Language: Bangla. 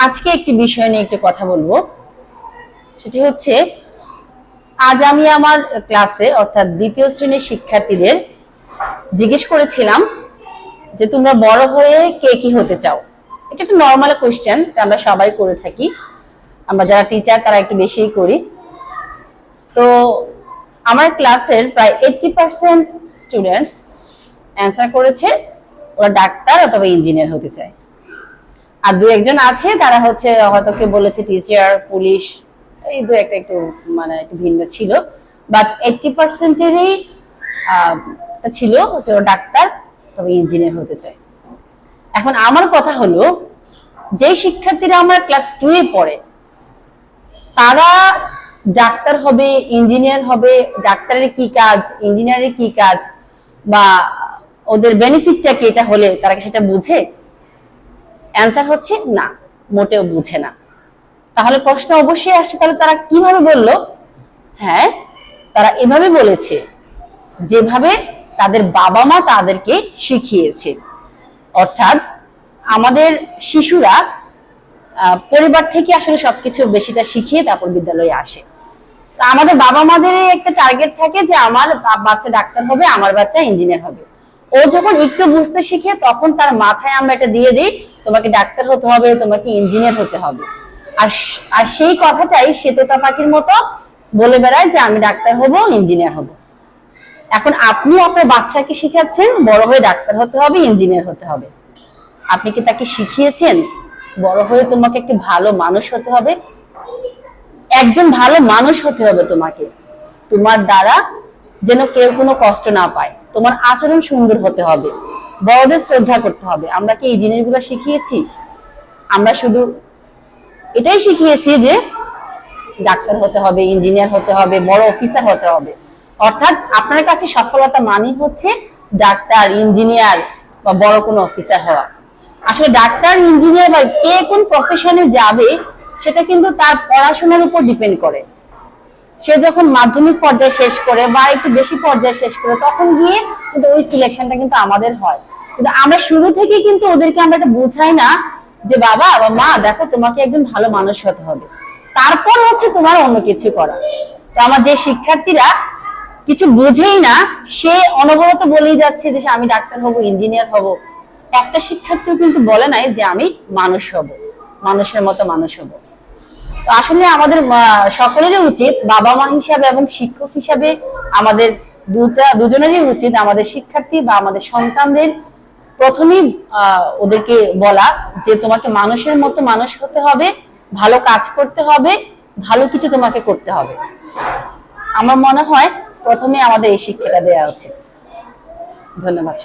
আজকে একটি বিষয় নিয়ে একটু কথা বলবো। সেটি হচ্ছে, আজ আমি আমার ক্লাসে অর্থাৎ দ্বিতীয় শ্রেণীর শিক্ষার্থীদের জিজ্ঞেস করেছিলাম যে তোমরা বড় হয়ে কে কি হতে চাও। এটা একটা নর্মাল কোয়েশ্চেন, আমরা সবাই করে থাকি। আমরা যারা টিচার তারা একটু বেশিই করি। তো আমার ক্লাসের প্রায় 80% স্টুডেন্টস অ্যান্সার করেছে ওরা ডাক্তার অথবা ইঞ্জিনিয়ার হতে চায়। আর দু একজন আছে তারা হচ্ছে হয়তো কেউ বলেছে টিচার, পুলিশ, এই দু একটা একটু মানে একটু ভিন্ন ছিল। বাট 80%-এরই ছিল যে ও ডাক্তার তবে ইঞ্জিনিয়ার হতে চায়। এখন আমার কথা হলো, যে শিক্ষার্থীরা আমার ক্লাস 2 এ পড়ে তারা ডাক্তার হবে, ইঞ্জিনিয়ার হবে, ডাক্তারের কি কাজ, ইঞ্জিনিয়ারের কি কাজ, বা ওদের বেনিফিটটা কি, এটা হলে তারা কি সেটা বুঝে? অ্যান্সার হচ্ছে না, মোটেও বুঝে না। তাহলে প্রশ্ন অবশ্যই আসছে, তাহলে তারা কিভাবে বলল? হ্যাঁ, তারা এভাবে বলেছে যেভাবে তাদের বাবা মা তাদেরকে শিখিয়েছে। অর্থাৎ আমাদের শিশুরা পরিবার থেকে আসলে সবকিছু বেশিটা শিখিয়ে তারপর বিদ্যালয়ে আসে। তো আমাদের বাবা মাদের একটা টার্গেট থাকে যে আমার বাচ্চা ডাক্তার হবে, আমার বাচ্চা ইঞ্জিনিয়ার হবে। ও যখন একটু বুঝতে শিখে তখন তার মাথায় আমরা এটা দিয়ে দিই, তোমাকে ডাক্তার হতে হবে, তোমাকে ইঞ্জিনিয়ার হতে হবে। আর সেই কথাটাই সে তোতা পাখির মতো বলে বেড়ায় যে আমি ডাক্তার হব, ইঞ্জিনিয়ার হব। এখন আপনি আপনার বাচ্চাকে শিখাচ্ছেন বড় হয়ে ডাক্তার হতে হবে, ইঞ্জিনিয়ার হতে হবে। আপনি কি তাকে শিখিয়েছেন বড় হয়ে তোমাকে একটি ভালো মানুষ হতে হবে? একজন ভালো মানুষ হতে হবে তোমাকে। তোমার দ্বারা যেন কেউ কোনো কষ্ট না পায়, তোমার আচরণ সুন্দর হতে হবে, বড়দের শ্রদ্ধা করতে হবে। আমরা কি এই জিনিসগুলো শিখিয়েছি? আমরা শুধু এটাই শিখিয়েছি যে ডাক্তার হতে হবে, ইঞ্জিনিয়ার হতে হবে, বড় অফিসার হতে হবে। অর্থাৎ আপনার কাছে সফলতা মানে হচ্ছে ডাক্তার, ইঞ্জিনিয়ার বা বড় কোনো অফিসার হওয়া। আসলে ডাক্তার, ইঞ্জিনিয়ার বা কে কোন প্রফেশনে যাবে সেটা কিন্তু তার পড়াশোনার উপর ডিপেন্ড করে। সে যখন মাধ্যমিক পর্যায়ে শেষ করে বা একটু বেশি পর্যায়ে শেষ করে তখন গিয়ে কিন্তু ওই সিলেকশনটা কিন্তু আমাদের হয়। কিন্তু আমরা শুরু থেকে কিন্তু ওদেরকে আমরা এটা বোঝাই না যে বাবা বা মা দেখো তোমাকে একজন ভালো মানুষ হতে হবে, তারপর হচ্ছে তোমার অন্য কিছু করা। তো আমার যে শিক্ষার্থীরা কিছু বুঝেই না, সে অনবরত বলেই যাচ্ছে যে আমি ডাক্তার হব, ইঞ্জিনিয়ার হব, একটা শিক্ষার্থীও কিন্তু বলে নাই যে আমি মানুষ হব, মানুষের মতো মানুষ হব। তো আসলে আমাদের সকলেরই উচিত বাবা মা হিসাবে এবং শিক্ষক হিসাবে আমাদের দুজনেরই উচিত আমাদের শিক্ষার্থী বা আমাদের সন্তানদের প্রথমেই ওদেরকে বলা যে তোমাকে মানুষের মতো মানুষ হতে হবে, ভালো কাজ করতে হবে, ভালো কিছু তোমাকে করতে হবে। আমার মনে হয় প্রথমে আমাদের এই শিক্ষাটা দেওয়া উচিত। ধন্যবাদ।